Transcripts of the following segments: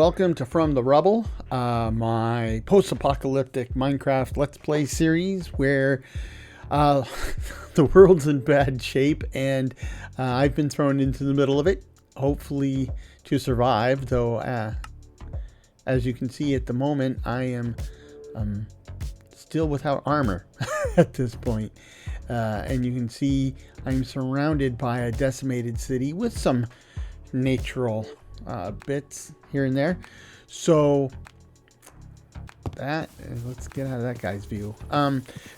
welcome to From the Rubble, my post-apocalyptic Minecraft Let's Play series where the world's in bad shape and I've been thrown into the middle of it, hopefully to survive, though as you can see at the moment, I am still without armor at this point. And you can see I'm surrounded by a decimated city with some natural bits here and there. So that, let's get out of that guy's view.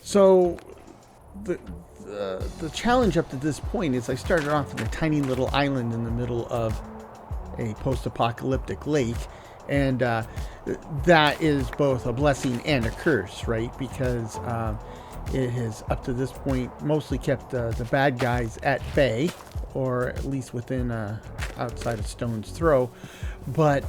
So the challenge up to this point is I started off with a tiny little island in the middle of a post-apocalyptic lake, and that is both a blessing and a curse, right? Because it has up to this point mostly kept the bad guys at bay, or at least within outside a stone's throw. But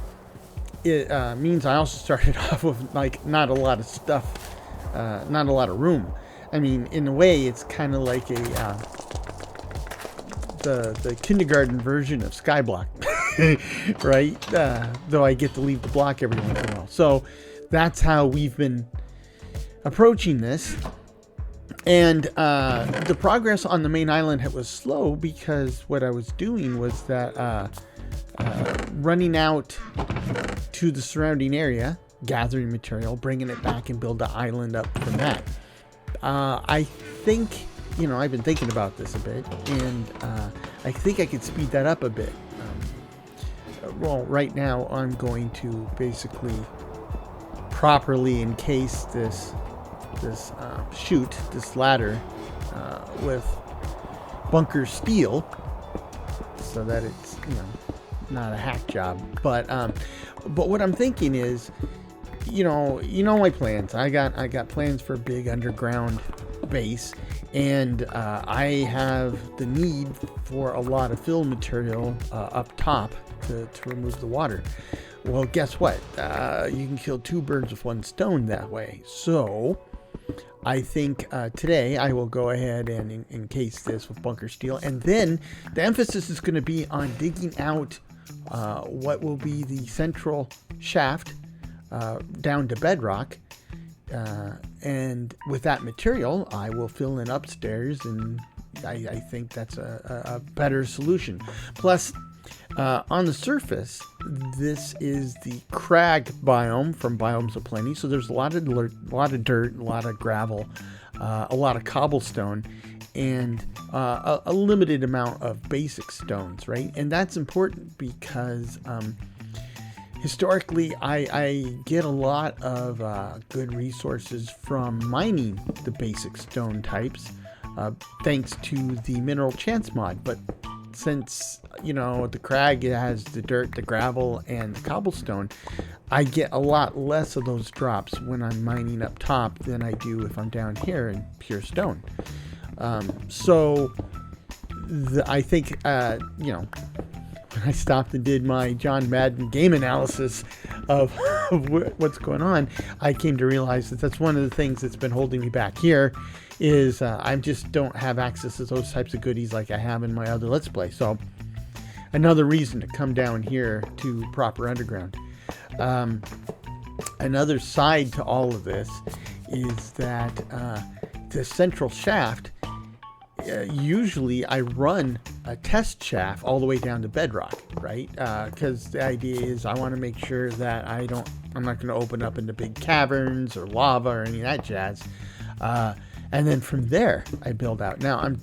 it means I also started off with like not a lot of stuff, not a lot of room. I mean, in a way, it's kind of like the kindergarten version of Skyblock, right? Though I get to leave the block every once in a while. So that's how we've been approaching this. And the progress on the main island was slow because what I was doing was that running out to the surrounding area, gathering material, bringing it back and build the island up from that. I think, I've been thinking about this a bit, and I think I could speed that up a bit. Well, right now I'm going to basically properly encase this chute, this ladder, with bunker steel, so that it's not a hack job. But what I'm thinking is, my plans. I got plans for a big underground base, and I have the need for a lot of fill material up top to remove the water. Well, guess what? You can kill two birds with one stone that way. So I think today I will go ahead and encase this with bunker steel, and then the emphasis is going to be on digging out what will be the central shaft down to bedrock, and with that material I will fill in upstairs, and I think that's a better solution. Plus, on the surface, this is the crag biome from Biomes of Plenty, so there's a lot of dirt, a lot of gravel, a lot of cobblestone, and a limited amount of basic stones, right? And that's important because historically I get a lot of good resources from mining the basic stone types, thanks to the mineral chance mod. But since the crag has the dirt, the gravel, and the cobblestone, I get a lot less of those drops when I'm mining up top than I do if I'm down here in pure stone. So I think when I stopped and did my John Madden game analysis of what's going on, I came to realize that that's one of the things that's been holding me back here, is I just don't have access to those types of goodies like I have in my other Let's Play. So another reason to come down here to proper underground. Another side to all of this is that the central shaft, usually I run a test shaft all the way down to bedrock, right? Because the idea is I want to make sure that I'm not going to open up into big caverns or lava or any of that jazz. And then from there, I build out. Now, I'm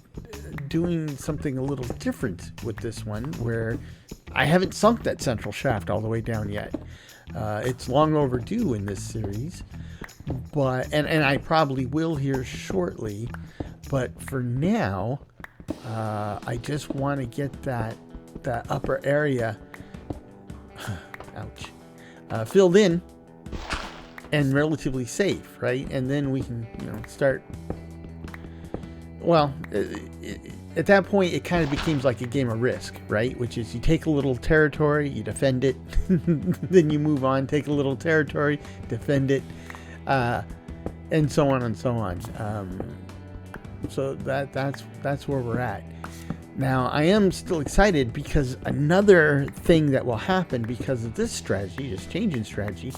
doing something a little different with this one, where I haven't sunk that central shaft all the way down yet. It's long overdue in this series, but and I probably will here shortly. But for now, I just want to get that upper area, ouch, filled in and relatively safe, right? And then we can, start. Well, at that point, it kind of becomes like a game of Risk, right? Which is you take a little territory, you defend it, then you move on, take a little territory, defend it, and so on and so on. So that's where we're at. Now, I am still excited because another thing that will happen because of this strategy, this changing strategy,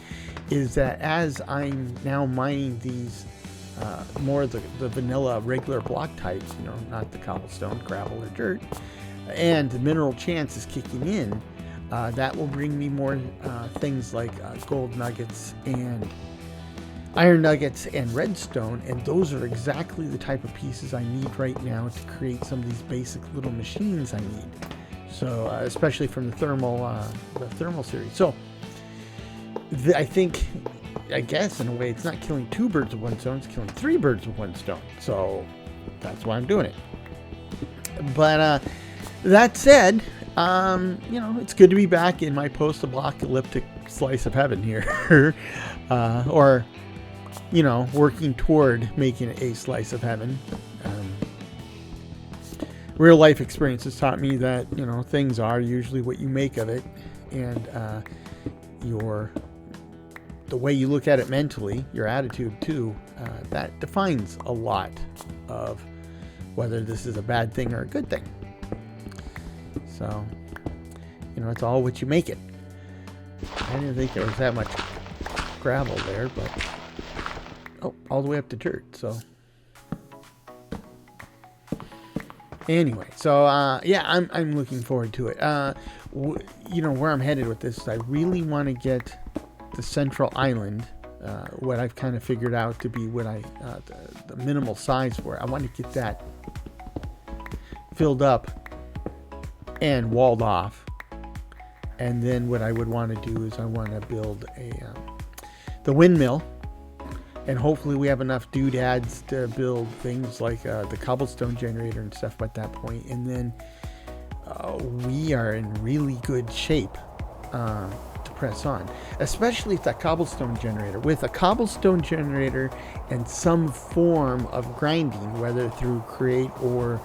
is that as I'm now mining these more of the vanilla regular block types, you know, not the cobblestone, gravel, or dirt, and the mineral chance is kicking in, that will bring me more things like gold nuggets and iron nuggets and redstone, and those are exactly the type of pieces I need right now to create some of these basic little machines I need. So especially from the thermal series. So I guess in a way it's not killing 2 birds with 1 stone, it's killing 3 birds with 1 stone. So that's why I'm doing it. But that said, you know, it's good to be back in my post-apocalyptic slice of heaven here. Or, you know, working toward making it a slice of heaven. Real life experience has taught me that, you know, things are usually what you make of it, and the way you look at it mentally, your attitude too, that defines a lot of whether this is a bad thing or a good thing. So, you know, it's all what you make it. I didn't think there was that much gravel there, but oh, all the way up to dirt. So anyway, so yeah, I'm looking forward to it. You know, where I'm headed with this is I really want to get the central island, what I've kind of figured out to be what the minimal size for it. I want to get that filled up and walled off, and then what I would want to do is I want to build the windmill, and hopefully we have enough doodads to build things like the cobblestone generator and stuff at that point, and then we are in really good shape to press on, especially with that cobblestone generator. With a cobblestone generator and some form of grinding, whether through create or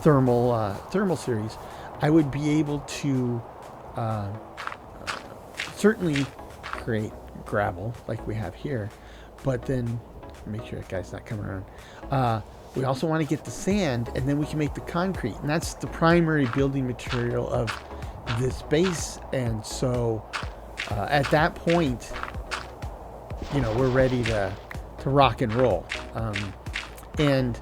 thermal series, I would be able to certainly create gravel like we have here, but then make sure that guy's not coming around. We also want to get the sand, and then we can make the concrete, and that's the primary building material of this base. And so at that point, you know, we're ready to rock and roll. And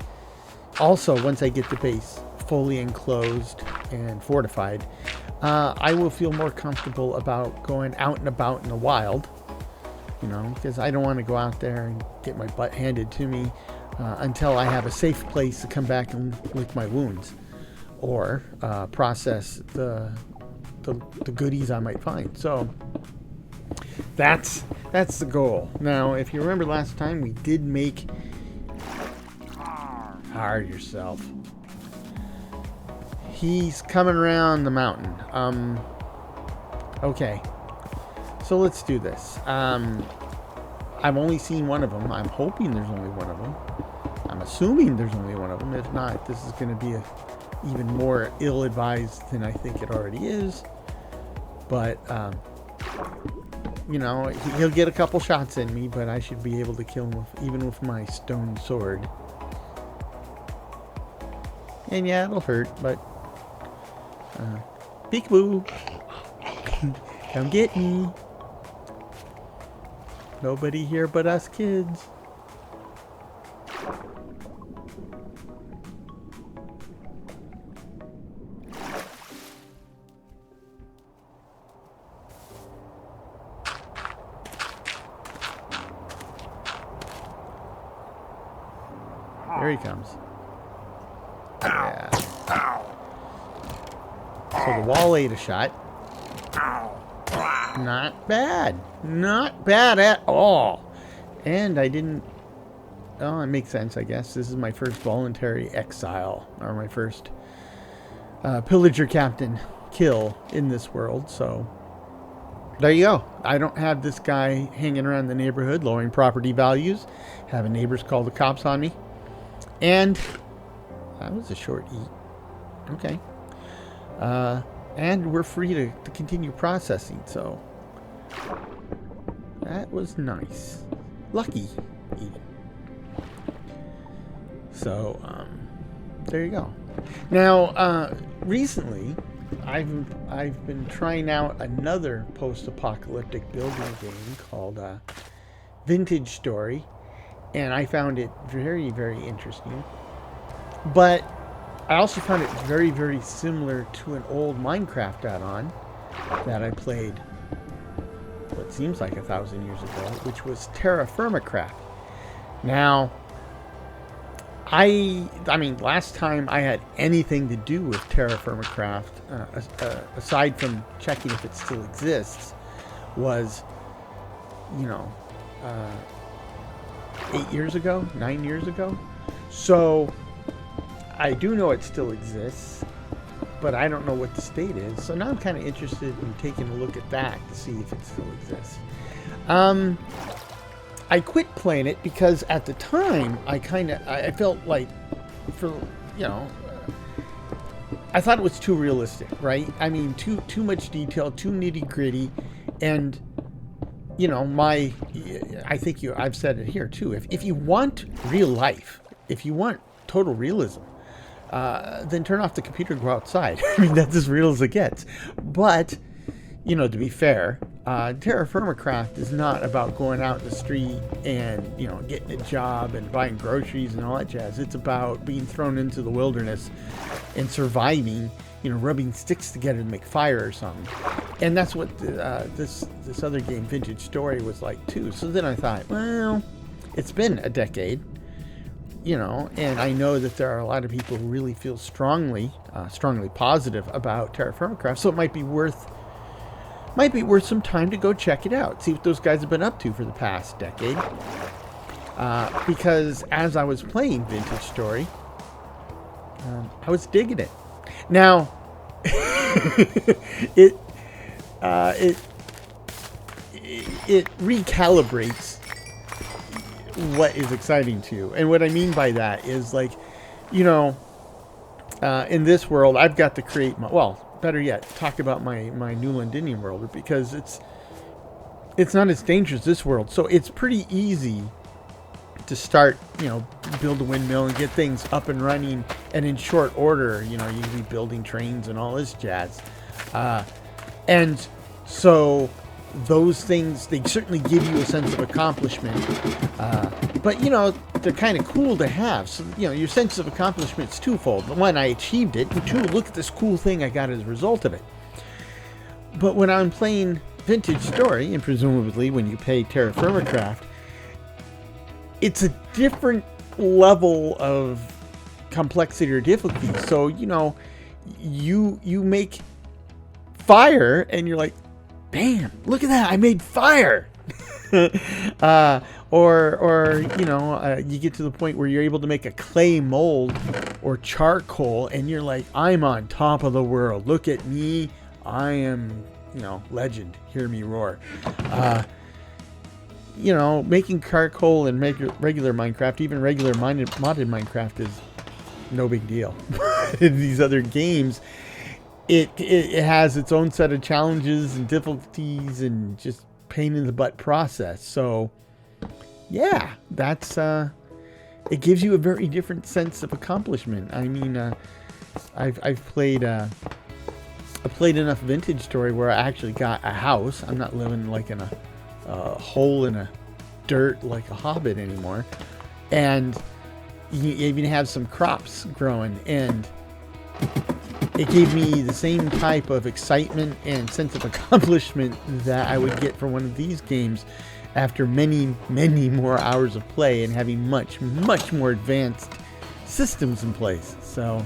also, once I get the base fully enclosed and fortified, I will feel more comfortable about going out and about in the wild, you know, because I don't want to go out there and get my butt handed to me until I have a safe place to come back and lick my wounds or process the goodies I might find. So that's the goal. Now, if you remember last time, we did make hard yourself. He's coming around the mountain. Okay, so let's do this. I've only seen one of them. I'm hoping there's only one of them. I'm assuming there's only one of them. If not, this is going to be even more ill-advised than I think it already is. But, you know, he'll get a couple shots in me, but I should be able to kill him even with my stone sword. And yeah, it'll hurt, but peekaboo. Come get me. Nobody here but us kids. There he comes. Yeah. So the wall ate a shot. Not bad. Not bad at all. And I didn't... Oh, it makes sense, I guess. This is my first voluntary exile, or my first pillager captain kill in this world, so there you go. I don't have this guy hanging around the neighborhood lowering property values, having neighbors call the cops on me. And that was a short eat. Okay. And we're free to continue processing, so that was nice. Lucky, even. So, there you go. Now, recently, I've been trying out another post-apocalyptic building game called Vintage Story, and I found it very, very interesting. But I also found it very, very similar to an old Minecraft add-on that I played what seems like 1,000 years ago, which was Terra Firmacraft. Now, I mean, last time I had anything to do with Terra Firmacraft, aside from checking if it still exists, was, 8 years ago, 9 years ago. So I do know it still exists, but I don't know what the state is. So now I'm kind of interested in taking a look at that to see if it still exists. I quit playing it because at the time I felt like, I thought it was too realistic, right? I mean, too much detail, too nitty gritty, and I think I've said it here too. If you want real life, if you want total realism, then turn off the computer and go outside. I mean, that's as real as it gets. But, to be fair, Terra Firmacraft is not about going out in the street and, getting a job and buying groceries and all that jazz. It's about being thrown into the wilderness and surviving, rubbing sticks together to make fire or something. And that's what this other game, Vintage Story, was like too. So then I thought, well, it's been a decade. And I know that there are a lot of people who really feel strongly positive about Terra Firmacraft, so it might be worth some time to go check it out, see what those guys have been up to for the past decade. Because as I was playing Vintage Story, I was digging it. Now, it recalibrates what is exciting to you. And what I mean by that is, like, in this world, I've got to create better yet, talk about my New Londinium world, because it's not as dangerous as this world. So it's pretty easy to start, build a windmill and get things up and running, and in short order, you can be building trains and all this jazz. And so those things, they certainly give you a sense of accomplishment, but they're kind of cool to have. So your sense of accomplishment is twofold. One, I achieved it, and two, look at this cool thing I got as a result of it. But when I'm playing Vintage Story, and presumably when you play Terra Firmacraft, it's a different level of complexity or difficulty. So you make fire and you're like, damn, look at that, I made fire. Or you get to the point where you're able to make a clay mold or charcoal, and you're like, I'm on top of the world, look at me, I am legend, hear me roar. Making charcoal in regular Minecraft, even regular modded Minecraft, is no big deal. In these other games, it has its own set of challenges and difficulties and just pain in the butt process. So yeah, that's it gives you a very different sense of accomplishment. I mean, I've played enough Vintage Story where I actually got a house. I'm not living like in a hole in a dirt like a hobbit anymore, and you even have some crops growing, and it gave me the same type of excitement and sense of accomplishment that I would get from one of these games after many, many more hours of play and having much, much more advanced systems in place. So,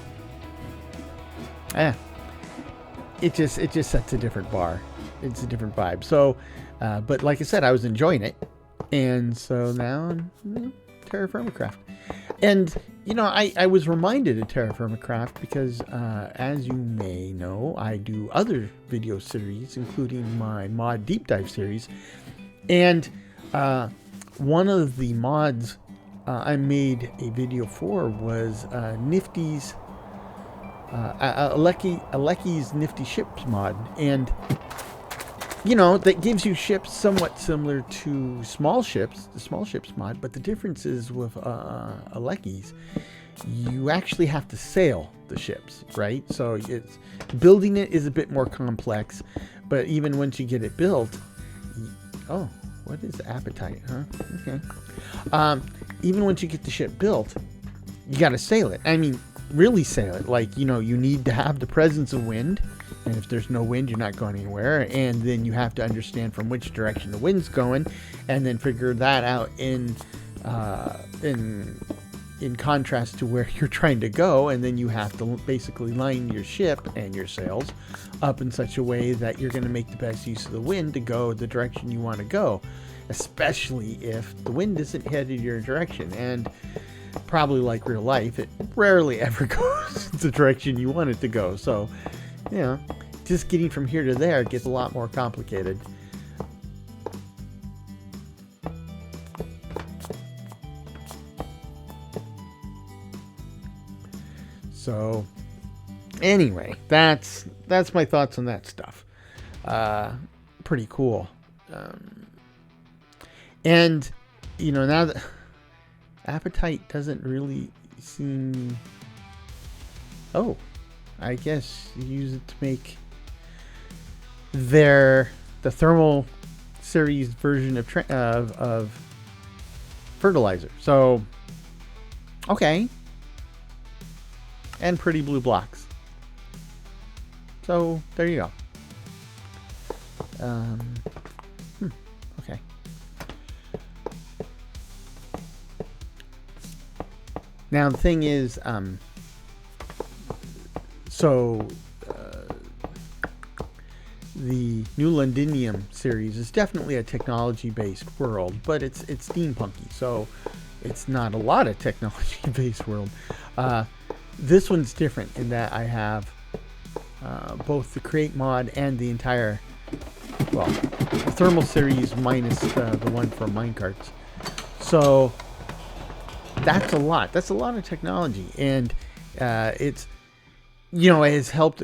it just sets a different bar. It's a different vibe. So, but like I said, I was enjoying it, and so now I'm Terra Firmacraft. And I was reminded of Terra Firmacraft because, as you may know, I do other video series, including my mod deep dive series. And one of the mods I made a video for was Nifty's Aleki's Nifty Ships mod. And that gives you ships somewhat similar to small ships, the small ships mod, but the difference is with Aleki's you actually have to sail the ships, right? So it's building it is a bit more complex, but even once you get it built, oh, what is appetite, huh? Okay. Even once you get the ship built, you got to sail it. I mean, really sail it. Like, you know, you need to have the presence of wind, and if there's no wind, you're not going anywhere. And then you have to understand from which direction the wind's going, and then figure that out in contrast to where you're trying to go. And then you have to basically line your ship and your sails up in such a way that you're going to make the best use of the wind to go the direction you want to go, especially if the wind isn't headed your direction. And probably like real life, it rarely ever goes the direction you want it to go. So, you know, just getting from here to there gets a lot more complicated. So, anyway, that's my thoughts on that stuff. Pretty cool. And, you know, now that appetite doesn't really seem... Oh, I guess you use it to make the thermal series version of fertilizer. So, okay. And pretty blue blocks. So, there you go. Okay. Now the thing is, the New Londinium series is definitely a technology-based world, but it's steampunky, so it's not a lot of technology-based world. This one's different in that I have both the Create mod and the entire, well, the thermal series minus the one for minecarts. So that's a lot. That's a lot of technology, and it's, you know, it has helped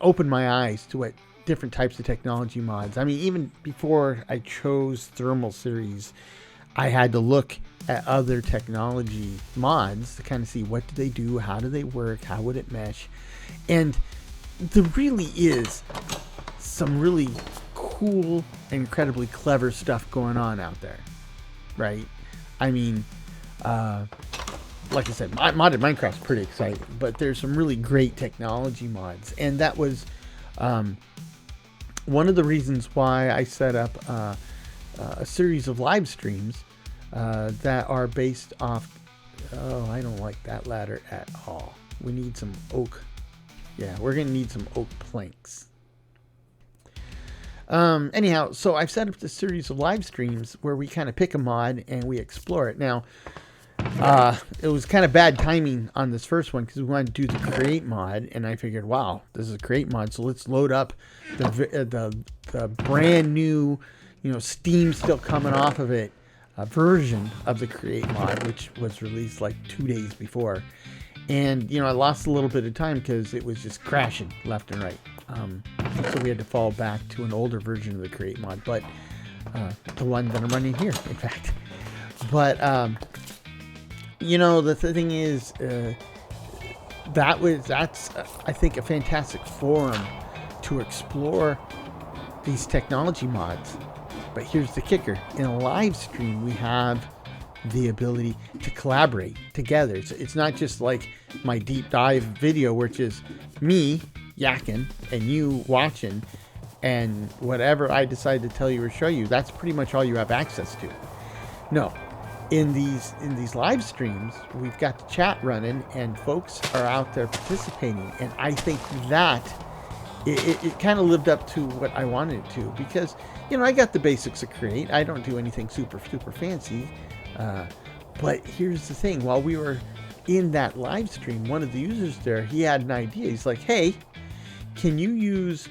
open my eyes to what different types of technology mods. I mean, even before I chose thermal series, I had to look at other technology mods to kind of see what do they do, how do they work, how would it mesh, and there really is some really cool and incredibly clever stuff going on out there, right? I mean, like I said, modded Minecraft's pretty exciting, but there's some really great technology mods, and that was one of the reasons why I set up a series of live streams that are based off... Oh, I don't like that ladder at all. We need some oak. Yeah, we're going to need some oak planks. Anyhow, so I've set up this series of live streams where we kind of pick a mod and we explore it. Now, it was kind of bad timing on this first one because we wanted to do the Create mod, and I figured, wow, this is a Create mod, so let's load up the brand new, you know, steam still coming off of it, version of the Create mod, which was released like 2 days before. And, you know, I lost a little bit of time because it was just crashing left and right. So we had to fall back to an older version of the Create mod, but the one that I'm running here, in fact. But, you know, the thing is, that's I think, a fantastic forum to explore these technology mods. But here's the kicker. In a live stream, we have the ability to collaborate together. It's not just like my deep dive video, which is me yakking and you watching, and whatever I decide to tell you or show you, that's pretty much all you have access to. No. In these live streams, we've got the chat running and folks are out there participating, and I think that it kind of lived up to what I wanted it to, because, you know, I got the basics of Create. I don't do anything super fancy, but here's the thing. While we were in that live stream, one of the users there, he had an idea. He's like, hey, can you use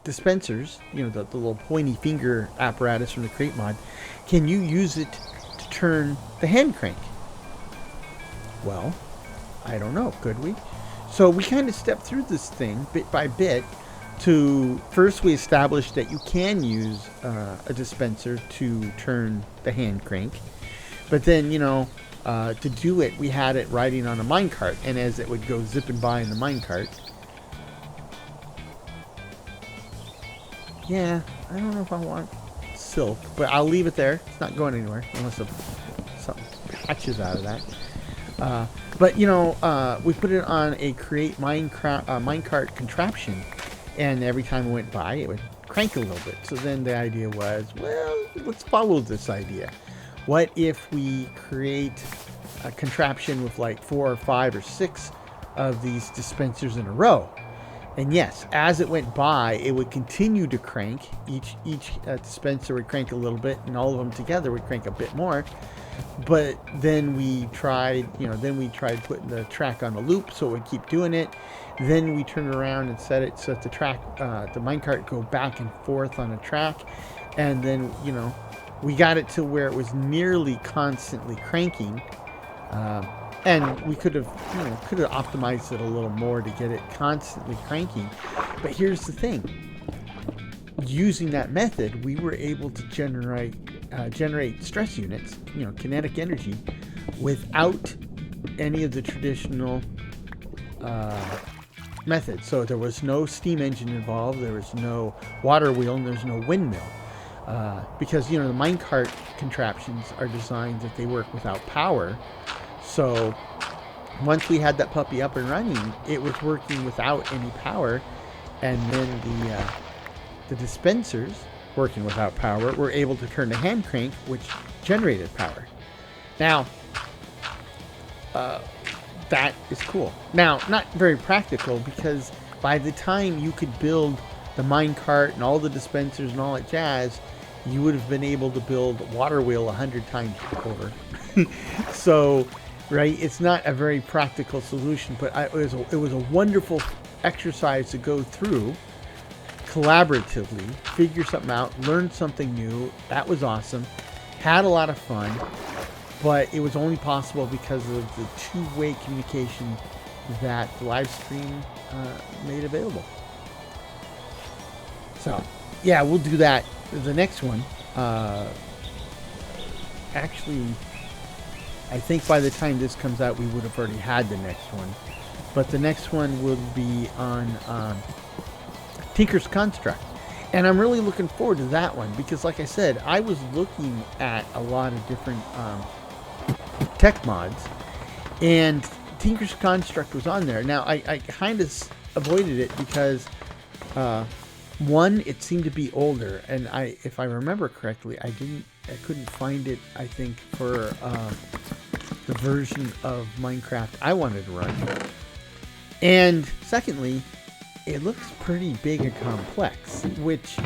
dispensers, you know, the little pointy finger apparatus from the Create mod, can you use it to turn the hand crank? Well, I don't know, could we? So we kind of stepped through this thing bit by bit. To first, we established that you can use a dispenser to turn the hand crank. But then, you know, to do it, we had it riding on a minecart, and as it would go zipping by in the minecart, yeah, I don't know if I want silk, but I'll leave it there. It's not going anywhere unless something hatches out of that. But you know, we put it on a create minecart contraption, and every time it went by, it would crank a little bit. So then the idea was, well, let's follow this idea. What if we create a contraption with like 4 or 5 or 6 of these dispensers in a row? And yes, as it went by, it would continue to crank. Each dispenser would crank a little bit, and all of them together would crank a bit more. But then we tried, putting the track on a loop so it would keep doing it. Then we turned around and set it so that the minecart go back and forth on a track. And then, you know, we got it to where it was nearly constantly cranking. And we could have optimized it a little more to get it constantly cranking. But here's the thing. Using that method, we were able to generate stress units, you know, kinetic energy, without any of the traditional methods. So there was no steam engine involved, there was no water wheel, and there's no windmill. Because, you know, the minecart contraptions are designed that they work without power. So once we had that puppy up and running, it was working without any power. And then the dispensers, working without power, were able to turn the hand crank, which generated power. Now, that is cool. Now, not very practical, because by the time you could build the minecart and all the dispensers and all that jazz, you would have been able to build a water wheel 100 times over. So, right, it's not a very practical solution, but it was a wonderful exercise to go through collaboratively, figure something out, learn something new. That was awesome. Had a lot of fun, but it was only possible because of the two-way communication that the live stream made available. So, yeah, we'll do that. The next one, actually, I think by the time this comes out, we would have already had the next one. But the next one will be on Tinker's Construct. And I'm really looking forward to that one because, like I said, I was looking at a lot of different tech mods, and Tinker's Construct was on there. Now, I kind of avoided it because, one, it seemed to be older, and if I remember correctly, I couldn't find it, I think, for the version of Minecraft I wanted to run. And secondly, it looks pretty big and complex, which,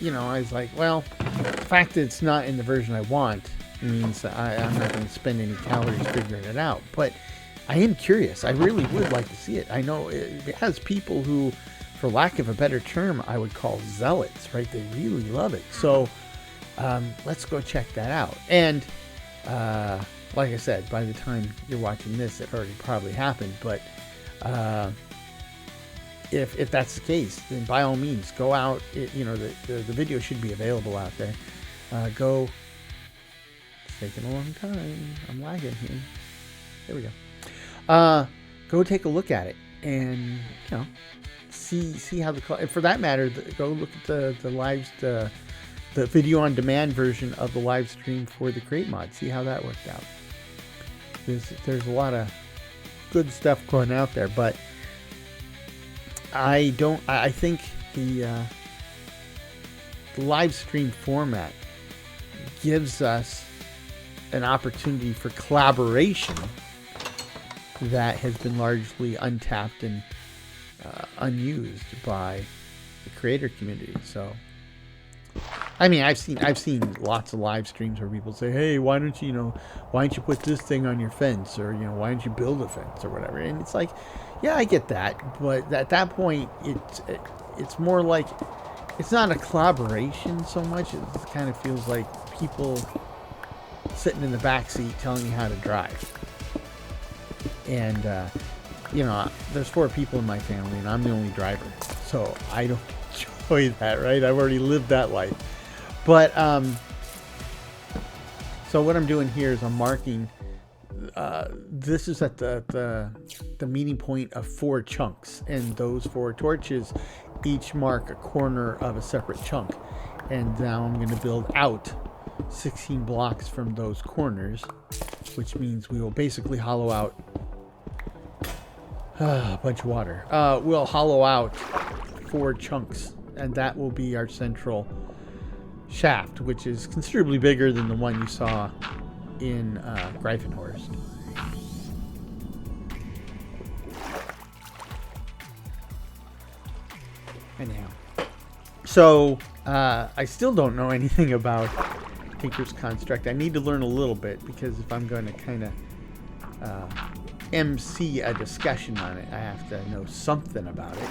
you know, I was like, well, the fact that it's not in the version I want means that I'm not going to spend any calories figuring it out. But I am curious. I really would like to see it. I know it has people who, for lack of a better term, I would call zealots, right? They really love it. So let's go check that out. And like I said, by the time you're watching this, it already probably happened. But if that's the case, then by all means, go out. You know, the video should be available out there. Go. It's taking a long time. I'm lagging here. There we go. Go take a look at it, and you know, see how for that matter, go look at the video on demand version of the live stream for the Create mod. See how that worked out. There's a lot of good stuff going out there, but I think the live stream format gives us an opportunity for collaboration that has been largely untapped and unused by the creator community. So, I mean, I've seen lots of live streams where people say, "Hey, why don't you put this thing on your fence, or why don't you build a fence or whatever?" And it's like, yeah, I get that, but at that point, it's more like it's not a collaboration so much. It kind of feels like people sitting in the back seat telling you how to drive. And there's 4 people in my family, and I'm the only driver, so I don't enjoy that, right? I've already lived that life. But So what I'm doing here is I'm marking, this is at the meeting point of 4 chunks, and those 4 torches each mark a corner of a separate chunk. And now I'm going to build out 16 blocks from those corners, which means we will basically hollow out a bunch of water. We'll hollow out 4 chunks, and that will be our central shaft, which is considerably bigger than the one you saw in Greifenhorst. Anyhow, so I still don't know anything about Tinker's Construct. I need to learn a little bit, because if I'm going to kind of MC a discussion on it, I have to know something about it.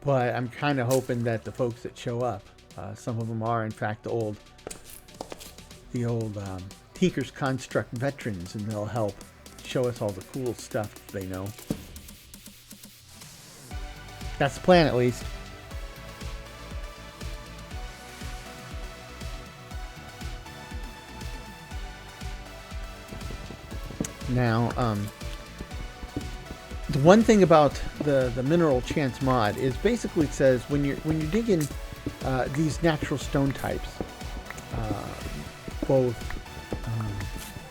But I'm kind of hoping that the folks that show up, some of them are in fact the old Tinker's Construct veterans, and they'll help show us all the cool stuff they know. That's the plan, at least. Now, the one thing about the mineral chance mod is basically it says when you're digging these natural stone types, both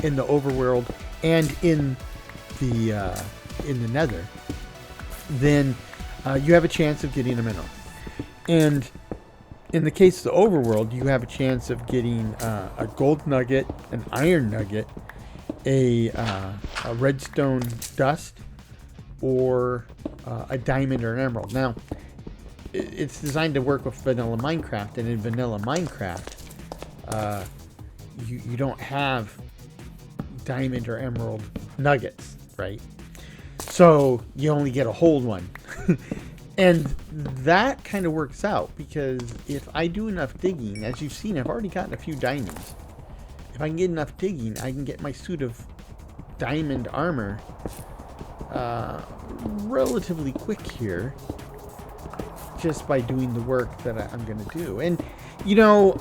in the overworld and in the nether, then you have a chance of getting a mineral. And in the case of the overworld, you have a chance of getting a gold nugget, an iron nugget, a redstone dust, or a diamond or an emerald. Now, it's designed to work with vanilla Minecraft, and in vanilla Minecraft, you don't have diamond or emerald nuggets, right? So you only get a whole one. And that kind of works out, because if I do enough digging, as you've seen, I've already gotten a few diamonds. If I can get enough digging, I can get my suit of diamond armor relatively quick here, just by doing the work that I'm going to do. And, you know,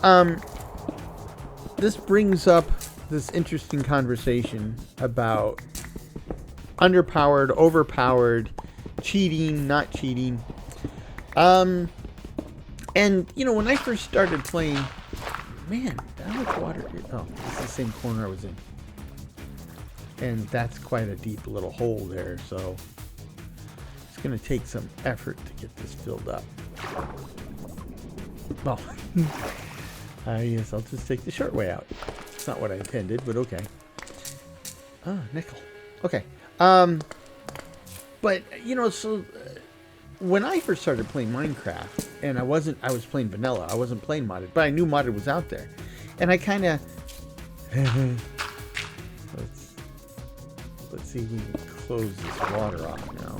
this brings up this interesting conversation about underpowered, overpowered, cheating, not cheating. And, you know, when I first started playing, man, how much water? Oh, this is the same corner I was in. And that's quite a deep little hole there, so it's going to take some effort to get this filled up. Well, I guess I'll just take the short way out. It's not what I intended, but okay. Ah, nickel. Okay. But, you know, so when I first started playing Minecraft, and I was playing vanilla, I wasn't playing modded, but I knew modded was out there. And I kind of, let's see if we can close this water off now.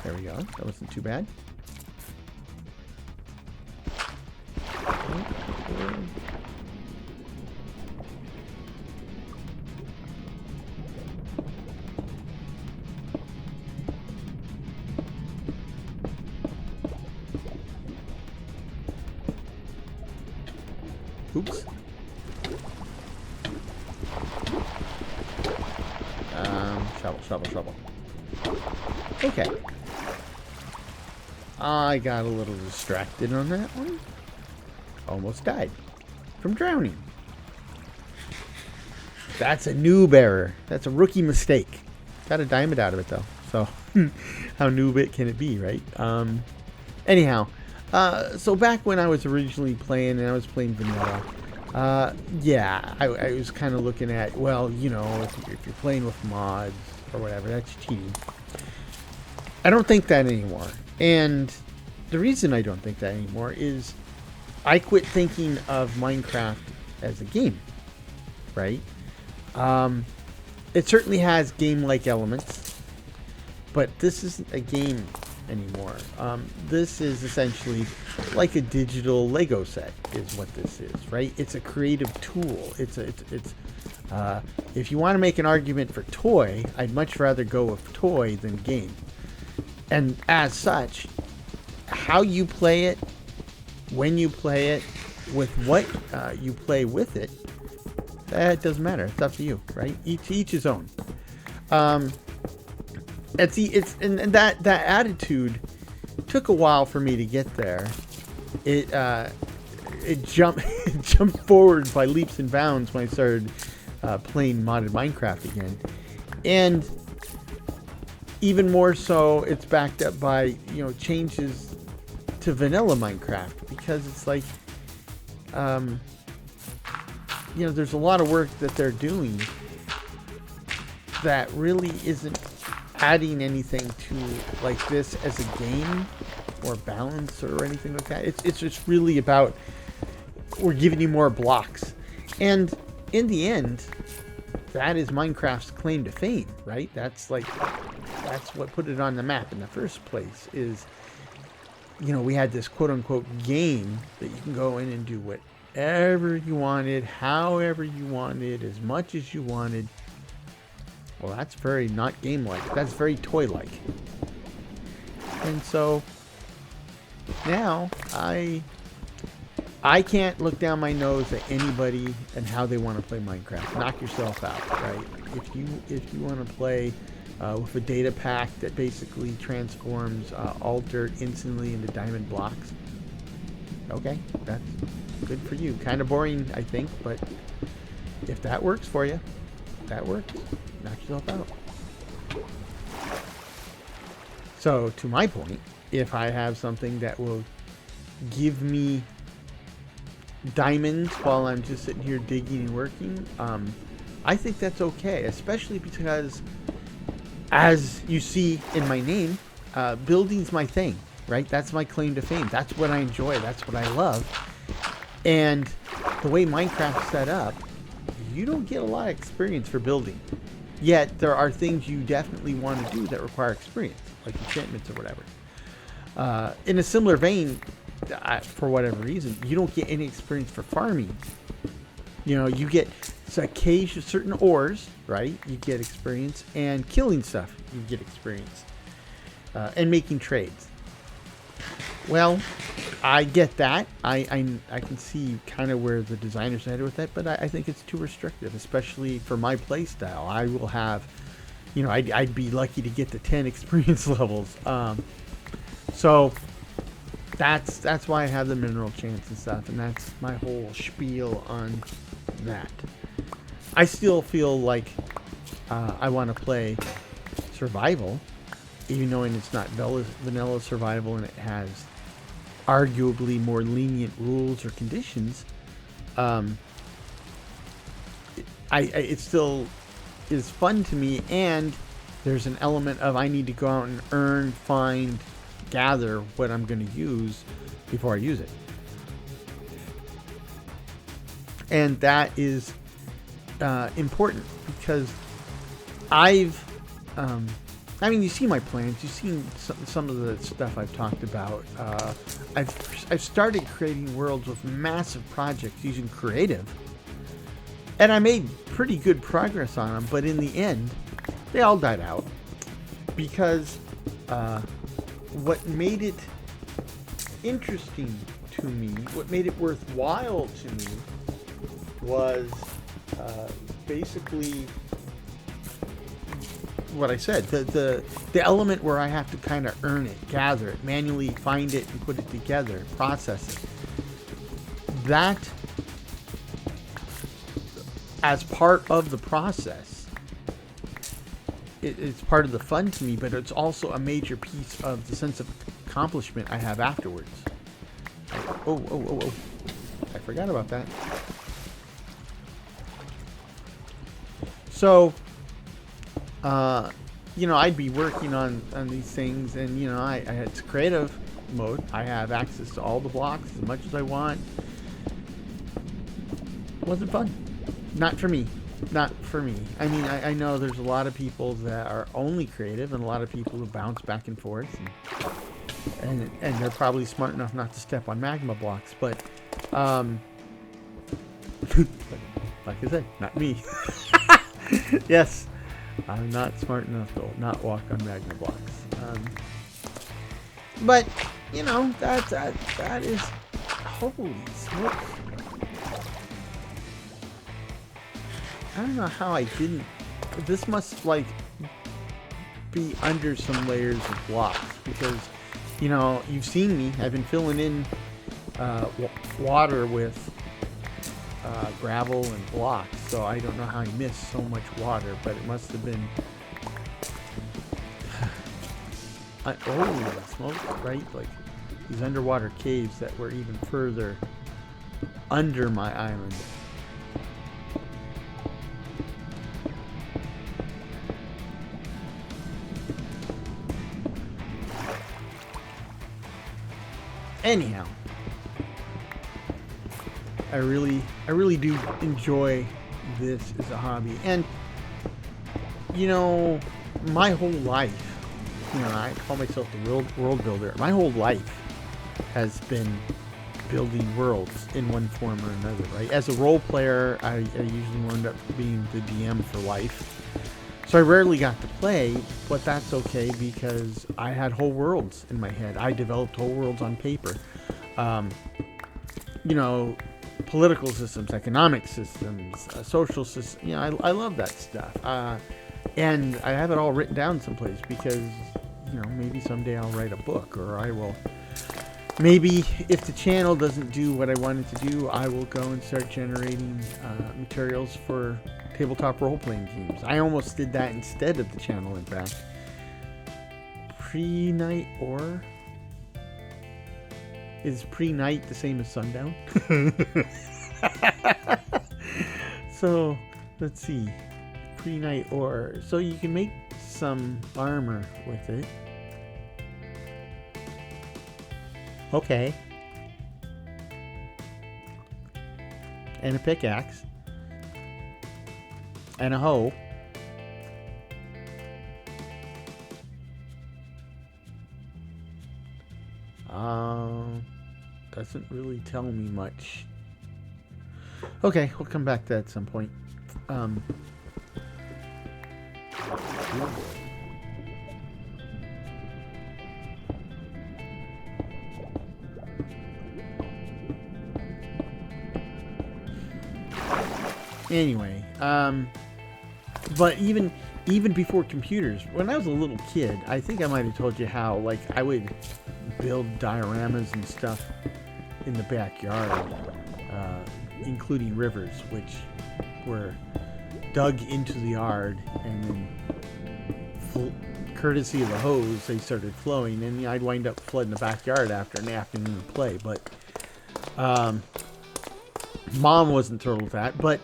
There we go. That wasn't too bad. Oops. Shovel. Okay. I got a little distracted on that one. Almost died from drowning. That's a noob error. That's a rookie mistake. Got a diamond out of it though. So how noob it can it be, right? Anyhow, so back when I was originally playing, and I was playing vanilla, yeah, I was kind of looking at, well, you know, if you're playing with mods or whatever, that's cheating. I don't think that anymore. And the reason I don't think that anymore is I quit thinking of Minecraft as a game, right? It certainly has game-like elements, but this isn't a game anymore. This is essentially like a digital Lego set is what this is, right? It's a creative tool. It's If you want to make an argument for toy, I'd much rather go with toy than game. And as such, how you play it, when you play it, with what you play with it, that doesn't matter. It's up to you, right? Each his own. And that attitude took a while for me to get there. It jumped forward by leaps and bounds when I started playing modded Minecraft again, and even more so, it's backed up by changes to vanilla Minecraft, because it's like there's a lot of work that they're doing that really isn't adding anything to like this as a game or balance or anything like that. It's just really about, we're giving you more blocks, and in the end, that is Minecraft's claim to fame, right? That's what put it on the map in the first place. Is we had this quote unquote game that you can go in and do whatever you wanted, however you wanted, as much as you wanted. Well, that's very not game-like. That's very toy-like. And so now I can't look down my nose at anybody and how they want to play Minecraft. Knock yourself out, right? If you want to play with a data pack that basically transforms all dirt instantly into diamond blocks, okay, that's good for you. Kind of boring, I think, but if that works for you, that works. Knock yourself out. So, to my point, if I have something that will give me diamonds while I'm just sitting here digging and working, I think that's okay, especially because, as you see in my name, building's my thing, right? That's my claim to fame. That's what I enjoy. That's what I love. And the way Minecraft's set up, you don't get a lot of experience for building. Yet, there are things you definitely want to do that require experience, like enchantments or whatever. In a similar vein, for whatever reason, you don't get any experience for farming. You get certain ores, right? You get experience, and killing stuff, you get experience, and making trades. Well, I get that. I can see kind of where the designers headed with that, but I think it's too restrictive, especially for my play style. I will have, I'd be lucky to get to 10 experience levels. So that's why I have the mineral chance and stuff, and that's my whole spiel on that. I still feel like I want to play survival, even knowing it's not vanilla survival and it has arguably more lenient rules or conditions. It still is fun to me, and there's an element of I need to go out and earn, find, gather what I'm going to use before I use it. And that is important, because you see my plans. You've seen some of the stuff I've talked about. I've started creating worlds with massive projects using creative, and I made pretty good progress on them. But in the end, they all died out, because what made it interesting to me, what made it worthwhile to me, was basically what I said, the element where I have to kind of earn it, gather it, manually find it and put it together, process it. That, as part of the process, it's part of the fun to me, but it's also a major piece of the sense of accomplishment I have afterwards. Oh, I forgot about that. So, I'd be working on these things, and, it's creative mode. I have access to all the blocks as much as I want. It wasn't fun. Not for me. Not for me. I mean, I know there's a lot of people that are only creative, and a lot of people who bounce back and forth, and they're probably smart enough not to step on magma blocks, but like I said, not me. Yes, I'm not smart enough to not walk on Magna blocks. But you know, that is, holy smokes. I don't know how I didn't. This must like be under some layers of blocks, because you know, you've seen me. I've been filling in water with gravel and blocks, so I don't know how I missed so much water, but it must have been oh, smoke, right? Like these underwater caves that were even further under my island. Anyhow, I really do enjoy this as a hobby. And you know, my whole life, you know, I call myself the world builder. My whole life has been building worlds in one form or another, right? As a role player, I usually wound up being the DM for life. So I rarely got to play, but that's okay because I had whole worlds in my head. I developed whole worlds on paper. You know, political systems, economic systems, social systems. You know, I love that stuff. And I have it all written down someplace because, you know, maybe someday I'll write a book, or I will. Maybe if the channel doesn't do what I wanted to do, I will go and start generating materials for tabletop role-playing games. I almost did that instead of the channel, in fact. Pre-night or? Is pre-night the same as sundown? So, let's see. Pre-night or. So you can make some armor with it. Okay. And a pickaxe. And a hoe. Doesn't really tell me much. Okay, we'll come back to that at some point. Anyway, but even before computers, when I was a little kid, I think I might have told you how, like, I would build dioramas and stuff in the backyard, including rivers, which were dug into the yard, and then, courtesy of the hose, they started flowing, and I'd wind up flooding the backyard after an afternoon of play. But Mom wasn't thrilled with that. But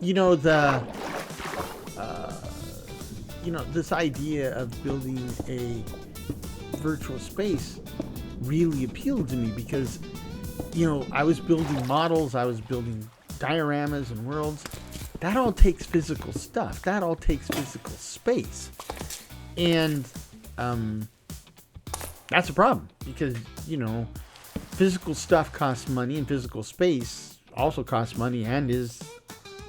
you know, this idea of building a virtual space really appealed to me because, you know, I was building models, I was building dioramas and worlds. That all takes physical stuff. That all takes physical space. And that's a problem because, you know, physical stuff costs money, and physical space also costs money and is,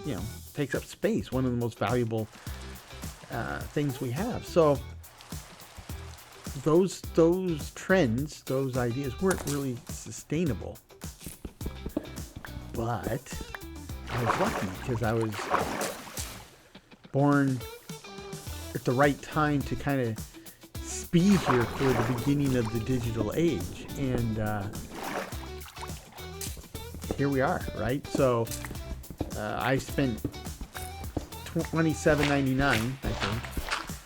you know, takes up space. One of the most valuable things we have. So those trends, those ideas weren't really sustainable. But I was lucky because I was born at the right time to kind of be here for the beginning of the digital age. And here we are, right? So I spent $27.99, I think,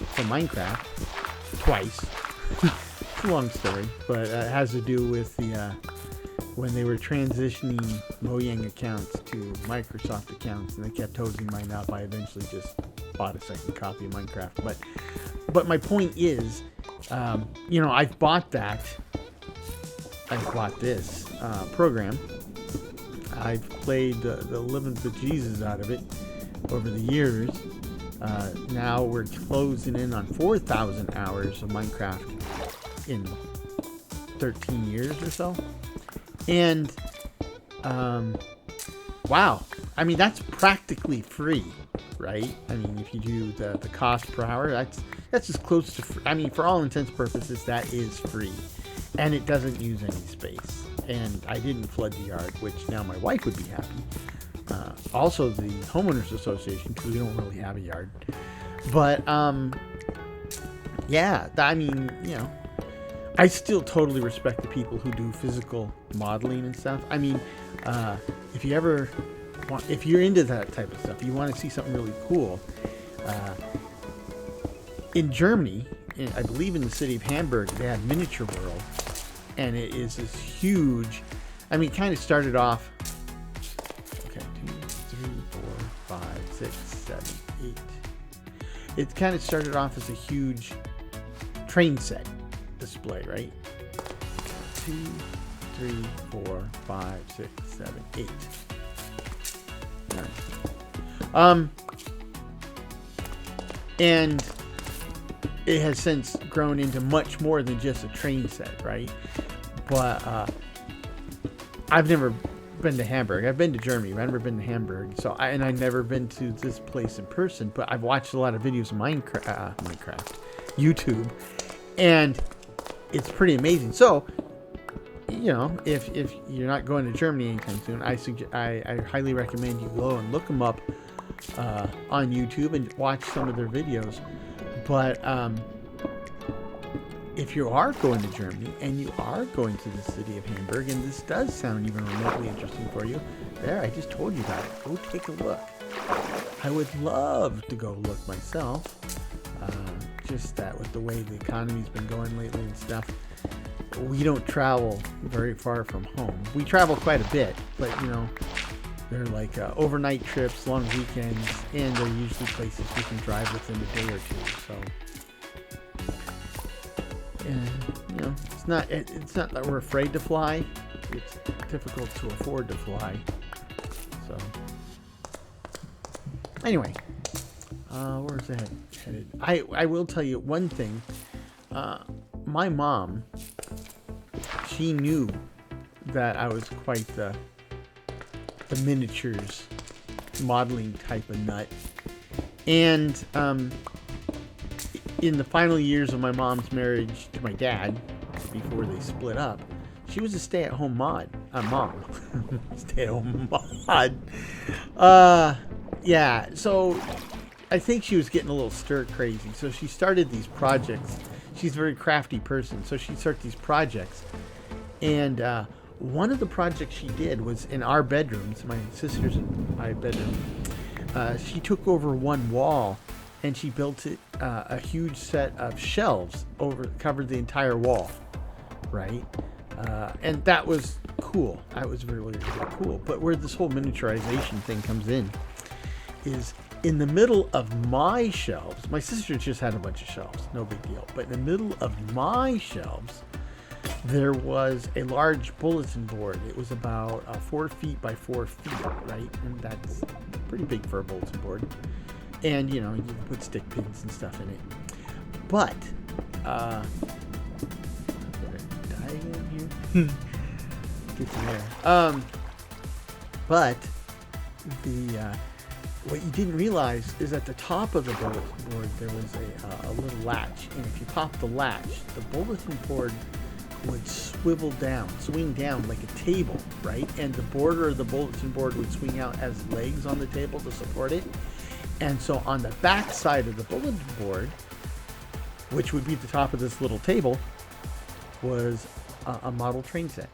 for Minecraft twice. It's a long story, but it has to do with the when they were transitioning Mojang accounts to Microsoft accounts, and they kept hosing mine up. I eventually just bought a second copy of Minecraft. But my point is, you know, I've bought this program. I've played the living bejesus out of it over the years. Now we're closing in on 4,000 hours of Minecraft in 13 years or so. And wow. I mean, that's practically free, right? I mean, if you do the cost per hour, that's as close to free. I mean, for all intents and purposes, that is free. And it doesn't use any space. And I didn't flood the yard, which now my wife would be happy. Also, the homeowners association, because we don't really have a yard. But yeah, I mean, you know, I still totally respect the people who do physical modeling and stuff. I mean, if you ever want, if you're into that type of stuff, you want to see something really cool. In Germany, I believe in the city of Hamburg, they have Miniature World, and it is this huge. I mean, it kind of started off. Okay, 2, 3, 4, 5, 6, 7, 8. It kind of started off as a huge train set display, right? 2, 3, 4, 5, 6, 7, 8. And it has since grown into much more than just a train set, right? But I've never been to Hamburg. I've been to Germany. I've never been to Hamburg. So I've never been to this place in person. But I've watched a lot of videos of Minecraft, YouTube, and it's pretty amazing. So, you know, if you're not going to Germany anytime soon, I highly recommend you go and look them up on YouTube and watch some of their videos. But if you are going to Germany and you are going to the city of Hamburg, and this does sound even remotely interesting for you, there, I just told you about it. Go take a look. I would love to go look myself. Just that with the way the economy's been going lately and stuff, we don't travel very far from home. We travel quite a bit, but you know, they're like overnight trips, long weekends, and they're usually places we can drive within a day or two. So, and you know, it's not that we're afraid to fly. It's difficult to afford to fly. So, anyway, where's that headed? I will tell you one thing. My mom, she knew that I was quite the miniatures modeling type of nut, and in the final years of my mom's marriage to my dad, before they split up, she was a stay-at-home mom. Stay-at-home mod. Yeah, so I think she was getting a little stir crazy, so she started these projects. She's a very crafty person, so she started these projects, and one of the projects she did was in our bedrooms, my sister's and my bedroom. She took over one wall and she built it a huge set of shelves covered the entire wall, right? And that was cool. That was really, really cool. But where this whole miniaturization thing comes in is in the middle of my shelves. My sister just had a bunch of shelves, no big deal. But in the middle of my shelves, there was a large bulletin board. It was about 4 feet by 4 feet, right? And that's pretty big for a bulletin board. And, you know, you can put stick pins and stuff in it. But, diagram here? Get to there. But, what you didn't realize is at the top of the bulletin board, there was a little latch. And if you pop the latch, the bulletin board would swing down like a table, right? And the border of the bulletin board would swing out as legs on the table to support it. And so on the back side of the bulletin board, which would be the top of this little table, was a model train set.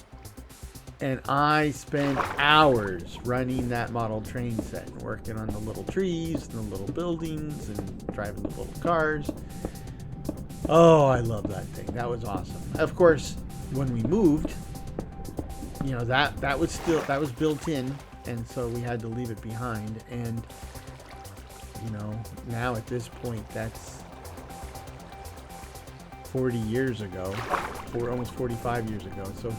And I spent hours running that model train set and working on the little trees and the little buildings and driving the little cars. Oh, I love that thing. That was awesome. Of course, when we moved, you know, that was built in, and so we had to leave it behind. And you know, now at this point, that's 40 years ago, almost 45 years ago. So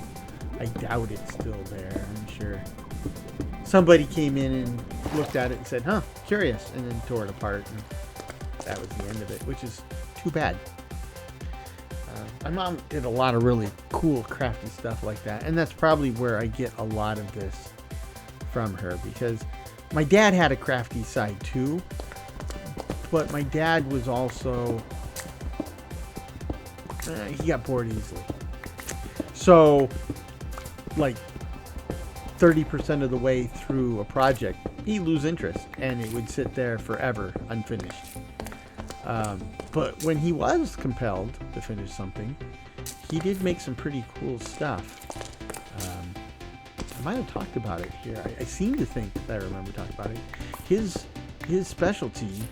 I doubt it's still there. I'm sure somebody came in and looked at it and said, "Huh, curious," and then tore it apart. And that was the end of it, which is too bad. My mom did a lot of really cool, crafty stuff like that, and that's probably where I get a lot of this from her, because my dad had a crafty side too, but my dad was also he got bored easily. So like 30% of the way through a project, he'd lose interest and it would sit there forever unfinished. But when he was compelled to finish something, he did make some pretty cool stuff. I might have talked about it here. I seem to think that I remember talking about it. His specialty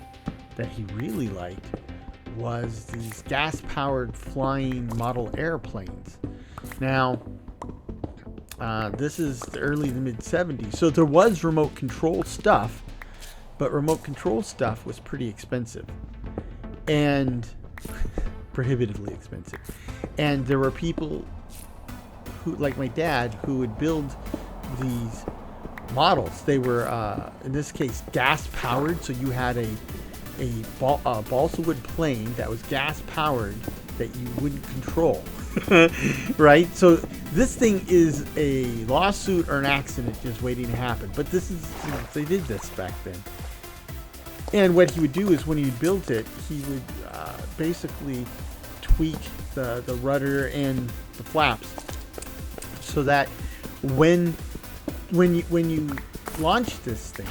that he really liked was these gas-powered flying model airplanes. Now, this is the early to mid-70s, so there was remote control stuff, but remote control stuff was pretty expensive and prohibitively expensive. And there were people who, like my dad, who would build these models. They were, in this case, gas-powered, so you had a balsa wood plane that was gas-powered that you wouldn't control. Right? So this thing is a lawsuit or an accident just waiting to happen. But this is, they did this back then. And what he would do is when he built it, he would basically tweak the rudder and the flaps so that when you launch this thing,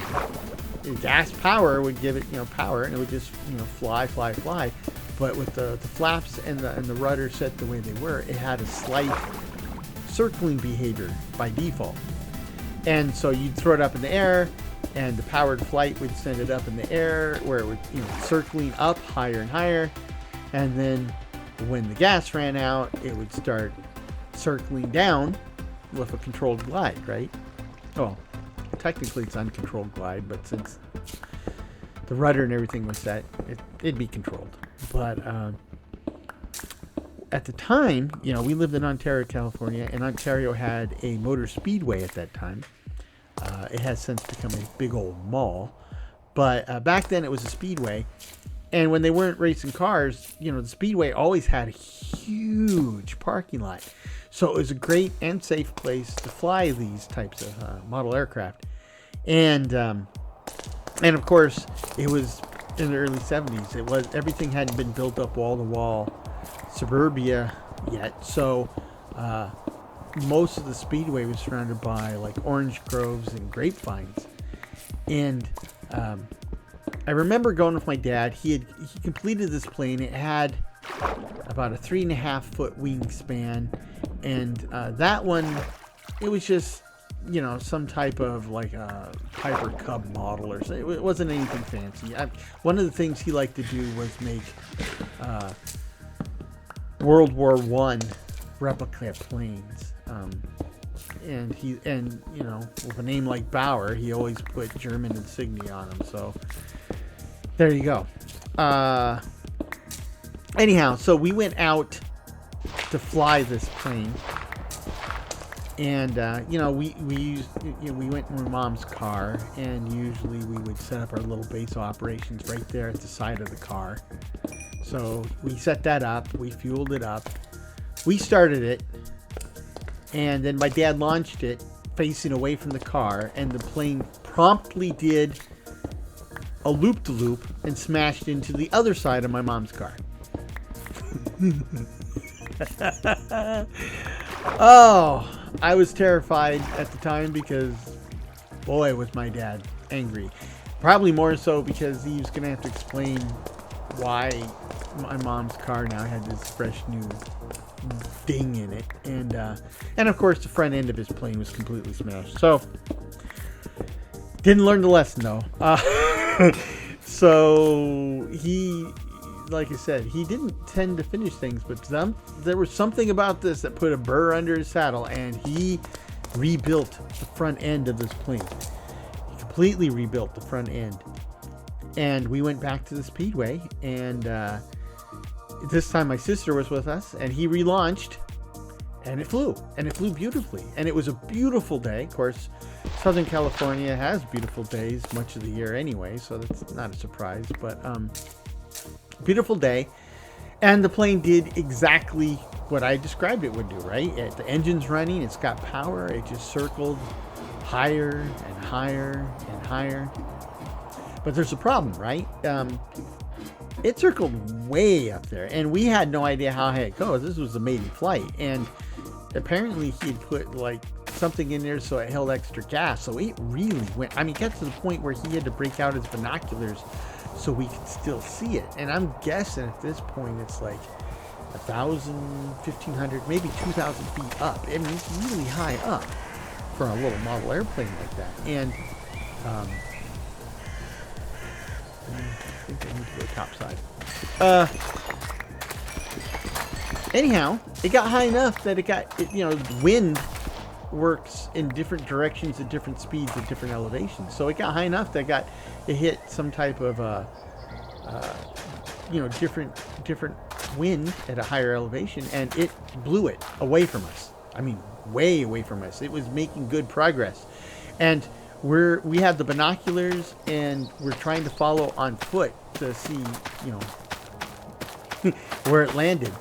gas power would give it power, and it would just fly. But with the flaps and the rudder set the way they were, it had a slight circling behavior by default. And so you'd throw it up in the air, and the powered flight would send it up in the air, where it would circling up higher and higher. And then when the gas ran out, it would start circling down with a controlled glide, right? Oh, technically it's uncontrolled glide, but since the rudder and everything was set, it'd be controlled. But at the time, we lived in Ontario, California, and Ontario had a motor speedway at that time. It has since become a big old mall, but back then it was a speedway. And when they weren't racing cars, the speedway always had a huge parking lot. So it was a great and safe place to fly these types of model aircraft. And of course, it was in the early 70s. Everything hadn't been built up wall to wall suburbia yet. So most of the speedway was surrounded by like orange groves and grapevines. And I remember going with my dad. He completed this plane. It had about a 3.5-foot wingspan, and that one, it was just some type of like a Piper Cub model or something. It wasn't anything fancy. One of the things he liked to do was make World War I replica planes. And with a name like Bauer, he always put German insignia on them. So there you go. Anyhow, so we went out to fly this plane, and we went in my mom's car, and usually we would set up our little base operations right there at the side of the car. So we set that up, we fueled it up, we started it, and then my dad launched it facing away from the car, and the plane promptly did a loop-de-loop and smashed into the other side of my mom's car. Oh, I was terrified at the time because, boy, was my dad angry. Probably more so because he was going to have to explain why my mom's car now had this fresh new ding in it. And of course, the front end of his plane was completely smashed. So, didn't learn the lesson, though. So, he... like I said, he didn't tend to finish things, but there was something about this that put a burr under his saddle, and he rebuilt the front end of this plane. He completely rebuilt the front end. And we went back to the Speedway, and this time my sister was with us, and he relaunched, and it flew beautifully. And it was a beautiful day. Of course, Southern California has beautiful days much of the year anyway, so that's not a surprise, but beautiful day. And the plane did exactly what I described it would do, right? The engine's running, it's got power, it just circled higher and higher and higher. But there's a problem, right? It circled way up there, and we had no idea how high it goes. This was a maiden flight, and apparently he'd put like something in there so it held extra gas. So it really went. I mean, it got to the point where he had to break out his binoculars so we could still see it. And I'm guessing at this point it's like 1,000, 1,500, maybe 2,000 feet up. I mean, it's really high up for a little model airplane like that. And I think I need to go topside. Anyhow, it got high enough that wind works in different directions at different speeds at different elevations. So it got high enough that it hit some type of different wind at a higher elevation, and it blew it away from us. I mean, way away from us. It was making good progress, and we had the binoculars, and we're trying to follow on foot to see, where it landed.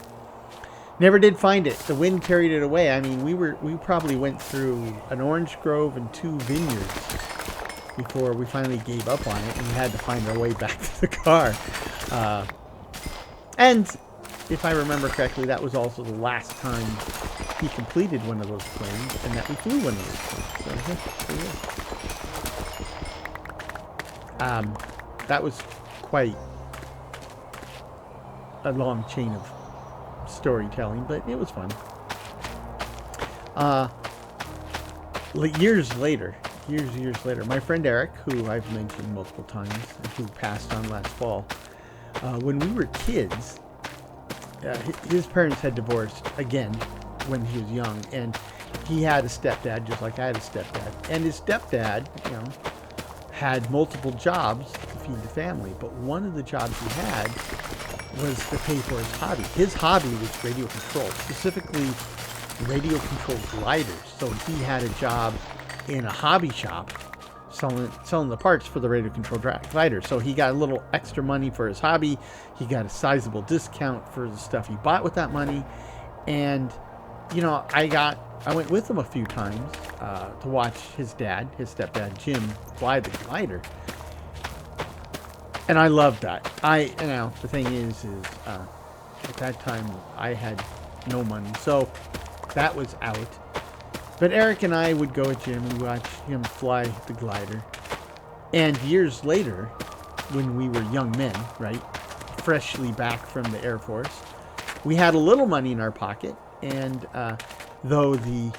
Never did find it. The wind carried it away. I mean, we probably went through an orange grove and 2 vineyards before we finally gave up on it, and we had to find our way back to the car. And if I remember correctly, that was also the last time he completed one of those planes, and that we flew one of those planes. So, that was quite a long chain of storytelling, but it was fun. Years later, my friend Eric, who I've mentioned multiple times, who passed on last fall, when we were kids, his parents had divorced again when he was young, and he had a stepdad just like I had a stepdad. And his stepdad, had multiple jobs to feed the family, but one of the jobs he had was to pay for his hobby. His hobby was radio control, specifically radio controlled gliders. So he had a job in a hobby shop selling the parts for the radio controlled glider. So he got a little extra money for his hobby. He got a sizable discount for the stuff he bought with that money. And I went with him a few times to watch his stepdad Jim, fly the glider. And I loved that. The thing is at that time I had no money, so that was out. But Eric and I would go with Jim and watch him fly the glider. And years later, when we were young men, right, freshly back from the Air Force, we had a little money in our pocket, and though the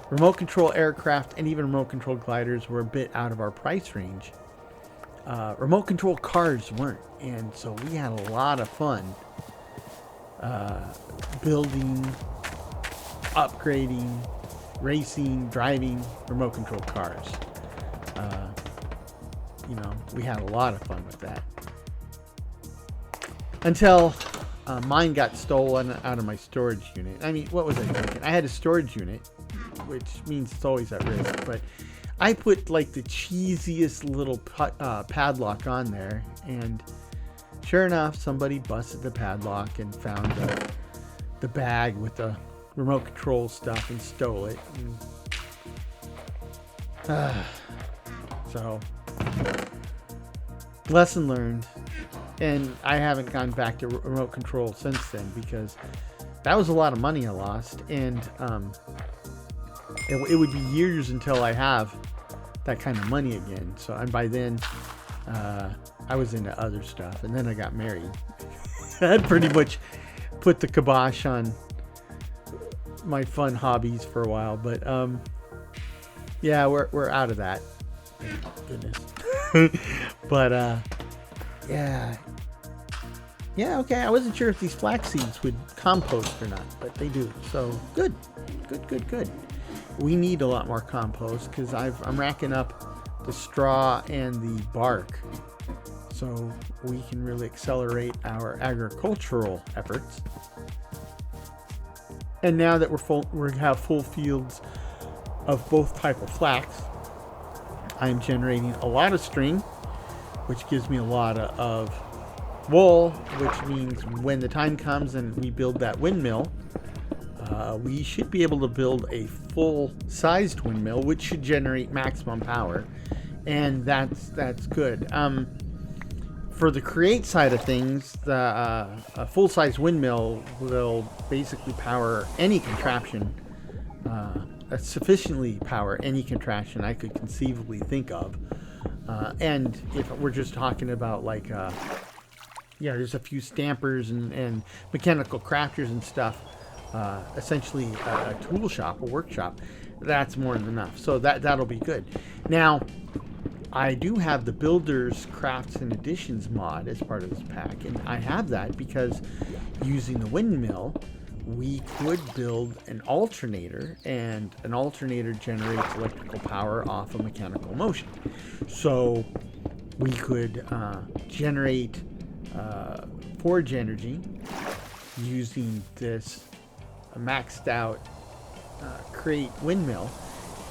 remote control aircraft and even remote control gliders were a bit out of our price range, remote control cars weren't, and so we had a lot of fun building, upgrading, racing, driving remote control cars. We had a lot of fun with that until mine got stolen out of my storage unit. I mean, what was I thinking? I had a storage unit, which means it's always at risk, but I put like the cheesiest little padlock on there, and sure enough, somebody busted the padlock and found the bag with the remote control stuff and stole it. So, lesson learned. And I haven't gone back to remote control since then, because that was a lot of money I lost, and it would be years until I have that kind of money again. So, and by then, I was into other stuff, and then I got married. That pretty much put the kibosh on my fun hobbies for a while, but yeah, we're out of that. Thank goodness. But yeah, okay. I wasn't sure if these flax seeds would compost or not, but they do. So good. We need a lot more compost, because I'm racking up the straw and the bark, so we can really accelerate our agricultural efforts. And now that we have full fields of both type of flax, I'm generating a lot of string, which gives me a lot of wool, which means when the time comes and we build that windmill, we should be able to build a full-sized windmill, which should generate maximum power, and that's good. For the create side of things, a full-size windmill will basically power any contraption, sufficiently power any contraption I could conceivably think of. And if we're just talking about like, there's a few stampers and mechanical crafters and stuff, essentially a tool shop, a workshop, that's more than enough. So that'll be good. Now, I do have the Builders, Crafts, and Additions mod as part of this pack, and I have that because using the windmill, we could build an alternator, and an alternator generates electrical power off of mechanical motion. So we could generate forge energy using this maxed out crate windmill,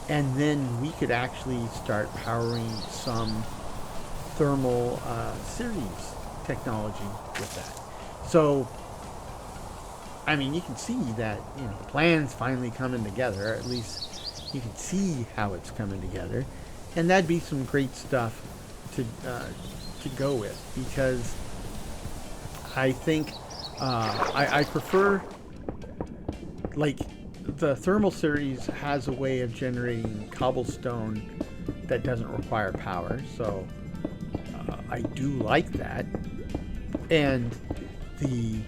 and then we could actually start powering some thermal series technology with that. So, I mean, you can see that, the plan's finally coming together, or at least you can see how it's coming together, and that'd be some great stuff to go with, because I think I prefer, like, the thermal series has a way of generating cobblestone that doesn't require power, so I do like that. And the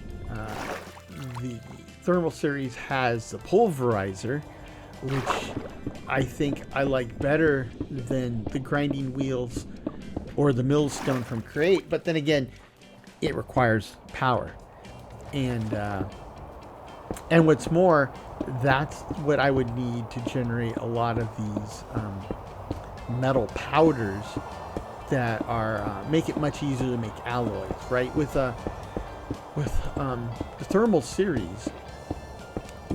thermal series has the pulverizer, which I think I like better than the grinding wheels or the millstone from Create, but then again, it requires power. And what's more, that's what I would need to generate a lot of these metal powders that are make it much easier to make alloys, right? With the thermal series,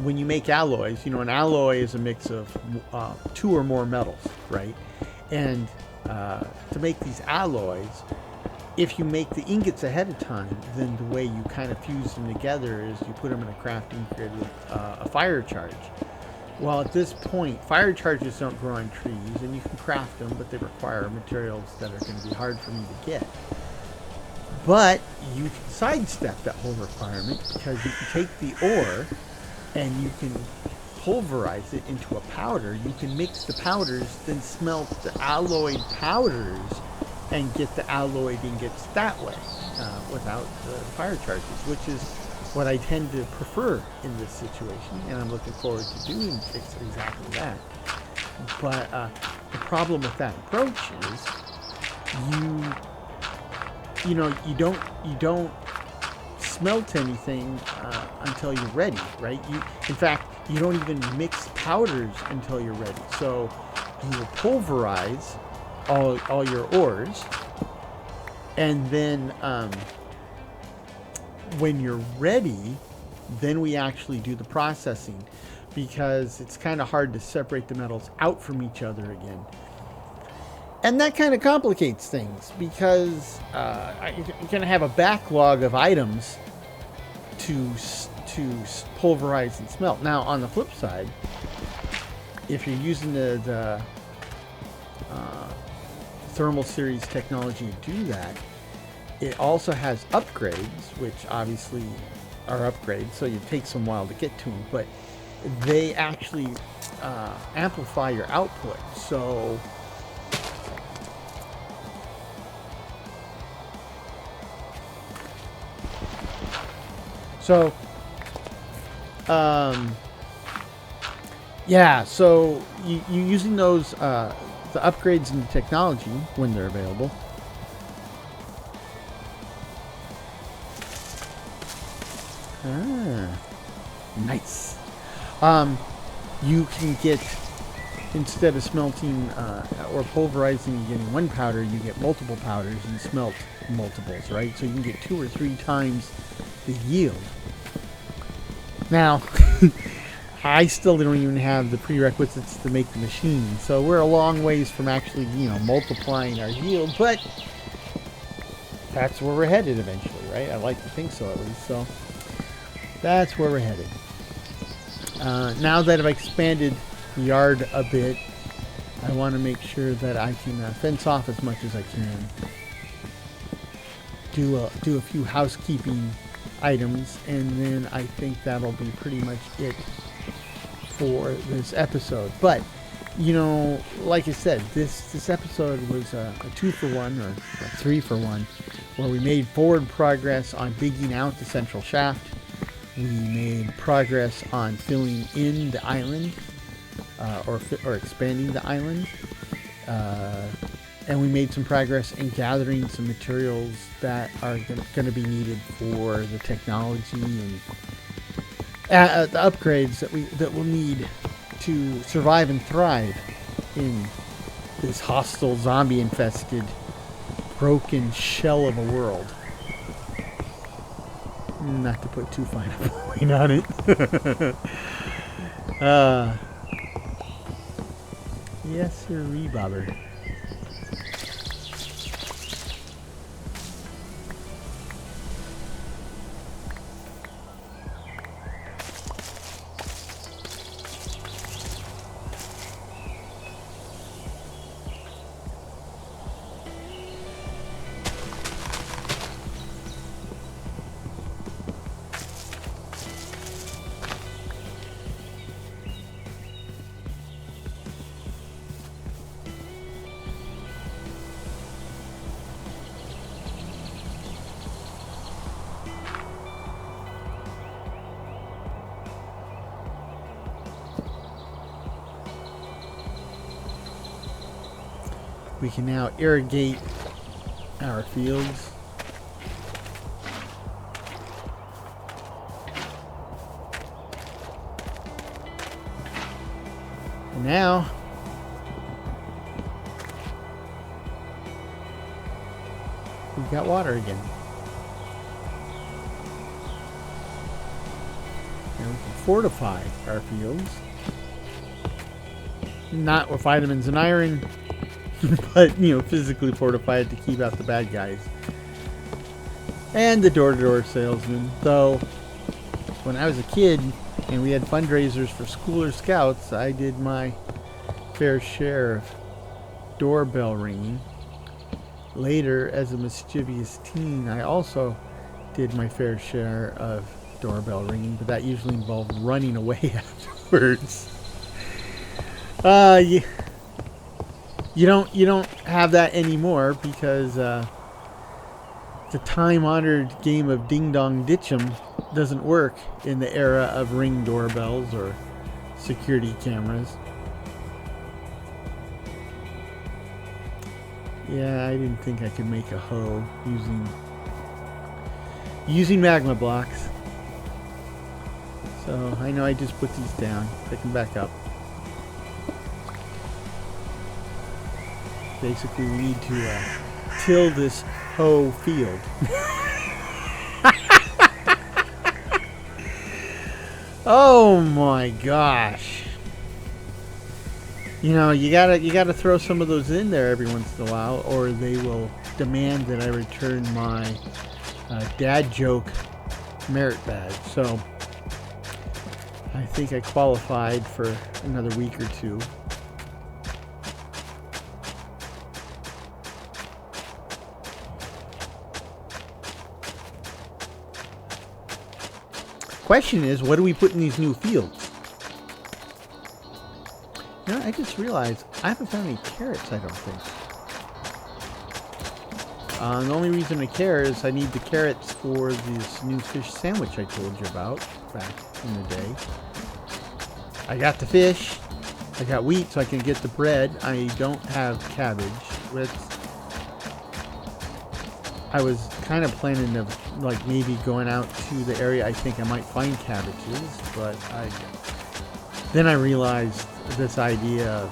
when you make alloys, an alloy is a mix of two or more metals, right? And to make these alloys, if you make the ingots ahead of time, then the way you kind of fuse them together is you put them in a crafting grid with a fire charge. Well, at this point, fire charges don't grow on trees, and you can craft them, but they require materials that are going to be hard for me to get. But you can sidestep that whole requirement, because you can take the ore and you can pulverize it into a powder. You can mix the powders, then smelt the alloyed powders and get the alloyed ingots that way, without the fire charges, which is what I tend to prefer in this situation, and I'm looking forward to doing exactly that. But the problem with that approach is you don't smelt anything until you're ready, right? In fact, you don't even mix powders until you're ready. So you will pulverize all your ores, and then when you're ready, then we actually do the processing, because it's kind of hard to separate the metals out from each other again. And that kind of complicates things, because you're going to have a backlog of items to pulverize and smelt. Now, on the flip side, if you're using the thermal series technology to do that, it also has upgrades, which obviously are upgrades, so it takes some while to get to them, but they actually amplify your output. So so you using those the upgrades in the technology when they're available. Nice. You can get, instead of smelting or pulverizing and getting one powder, you get multiple powders and smelt multiples, right? So you can get 2 or 3 times the yield. Now, I still don't even have the prerequisites to make the machine, so we're a long ways from actually, multiplying our yield, but that's where we're headed eventually, right? I like to think so, at least. So that's where we're headed. Now that I've expanded the yard a bit, I want to make sure that I can fence off as much as I can. Do a few housekeeping items, and then I think that'll be pretty much it for this episode. But you know, like I said, this episode was a 2-for-1 or a 3-for-1, where we made forward progress on digging out the central shaft. We made progress on filling in the island, or expanding the island, and we made some progress in gathering some materials that are going to be needed for the technology and the upgrades that we'll need to survive and thrive in this hostile, zombie-infested, broken shell of a world. Not to put too fine a point on it. Yes, sir, Bobber. We can now irrigate our fields. And now we've got water again. And we can fortify our fields. Not with vitamins and iron, but, you know, physically fortified to keep out the bad guys. And the door-to-door salesman. Though, when I was a kid and we had fundraisers for school or scouts, I did my fair share of doorbell ringing. Later, as a mischievous teen, I also did my fair share of doorbell ringing, but that usually involved running away afterwards. You don't have that anymore because the time-honored game of Ding Dong Ditch'em doesn't work in the era of Ring doorbells or security cameras. Yeah, I didn't think I could make a hoe using magma blocks. So I know I just put these down, pick them back up. Basically, we need to till this hoe field. Oh my gosh! You know, you gotta throw some of those in there every once in a while, or they will demand that I return my dad joke merit badge. So I think I qualified for another week or two. Question is, what do we put in these new fields? You know, I just realized I haven't found any carrots, I don't think. The only reason I care is I need the carrots for this new fish sandwich I told you about back in the day. I got the fish, I got wheat so I can get the bread. I don't have cabbage. I was kind of planning to, like, maybe going out to the area I think I might find cabbages, but then I realized this idea of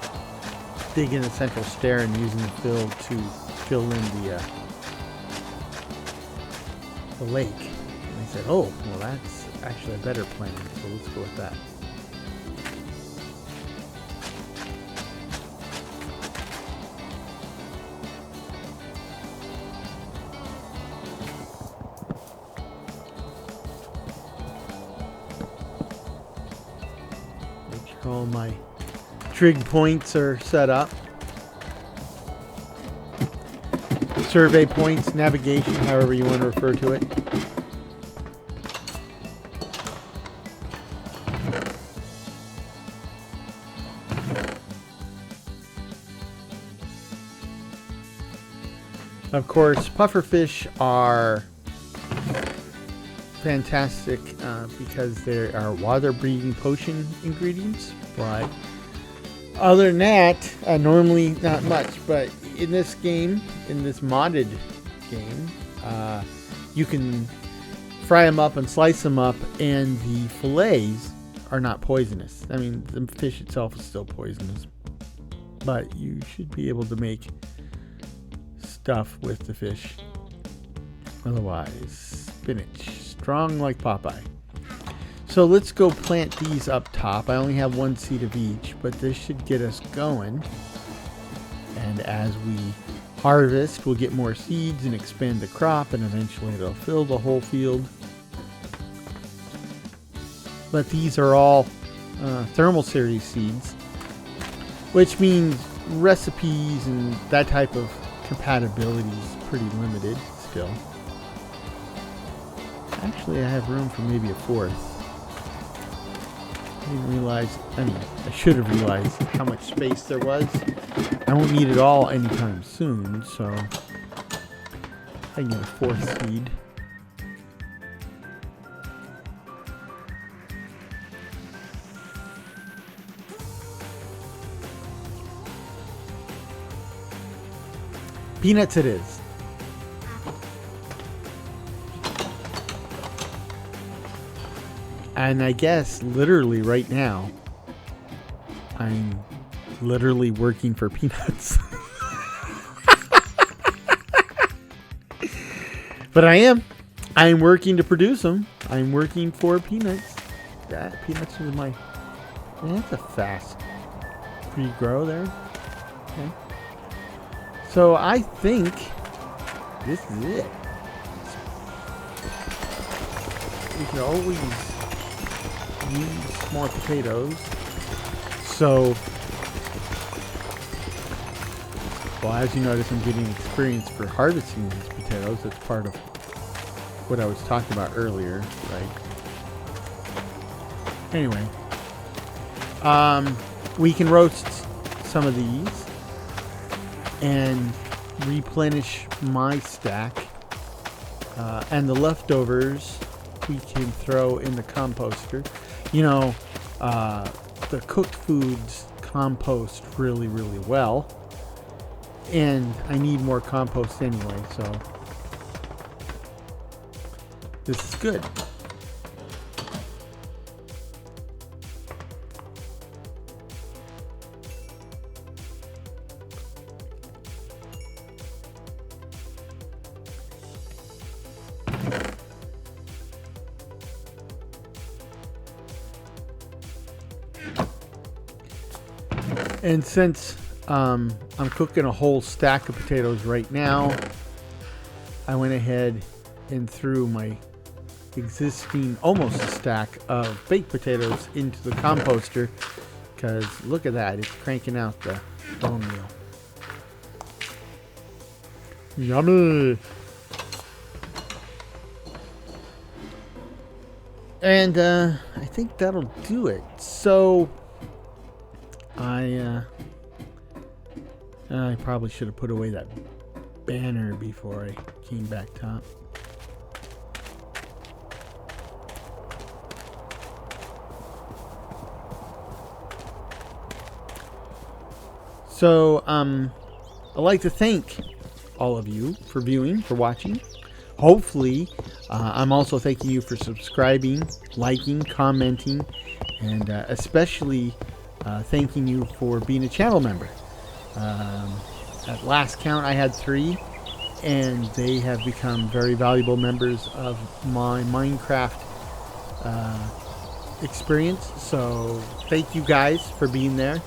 digging the central stair and using the fill to fill in the lake. And I said, oh, well, that's actually a better plan, so let's go with that. All my trig points are set up. Survey points, navigation, however you want to refer to it. Of course, pufferfish are fantastic because they are water-breathing potion ingredients. But other than that, normally not much. But in this game, in this modded game, you can fry them up and slice them up, and the fillets are not poisonous. I mean, the fish itself is still poisonous, but you should be able to make stuff with the fish. Otherwise, spinach, strong like Popeye. So let's go plant these up top. I only have one seed of each, but this should get us going. And as we harvest, we'll get more seeds and expand the crop, and eventually it'll fill the whole field. But these are all thermal series seeds, which means recipes and that type of compatibility is pretty limited still. Actually, I have room for maybe a fourth. I didn't realize, I should have realized how much space there was. I won't need it all anytime soon, so I can get a fourth seed. Peanuts it is. And I guess literally right now, I'm literally working for peanuts. But I'm working to produce them. I'm working for peanuts. Peanuts is my, that's a fast pre-grow there. Okay. So I think this is it. We can always use more potatoes. So, well, as you notice, I'm getting experience for harvesting these potatoes. That's part of what I was talking about earlier, right? Anyway, we can roast some of these and replenish my stack, and the leftovers we can throw in the composter. You know, the cooked foods compost really, really well, and I need more compost anyway, so this is good. And since I'm cooking a whole stack of potatoes right now, I went ahead and threw my existing almost a stack of baked potatoes into the composter, because look at that, it's cranking out the bone meal. Yummy! And I think that'll do it. So I probably should have put away that banner before I came back top. So I'd like to thank all of you for viewing, for watching. Hopefully, I'm also thanking you for subscribing, liking, commenting, and especially thanking you for being a channel member. At last count, I had 3, and they have become very valuable members of my Minecraft experience. So thank you guys for being there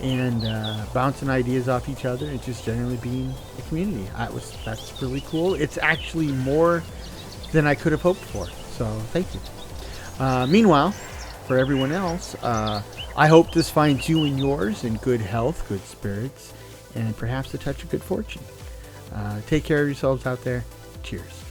and bouncing ideas off each other and just generally being a community. That's really cool. It's actually more than I could have hoped for. So thank you. Meanwhile, for everyone else, I hope this finds you and yours in good health, good spirits, and perhaps a touch of good fortune. Take care of yourselves out there. Cheers.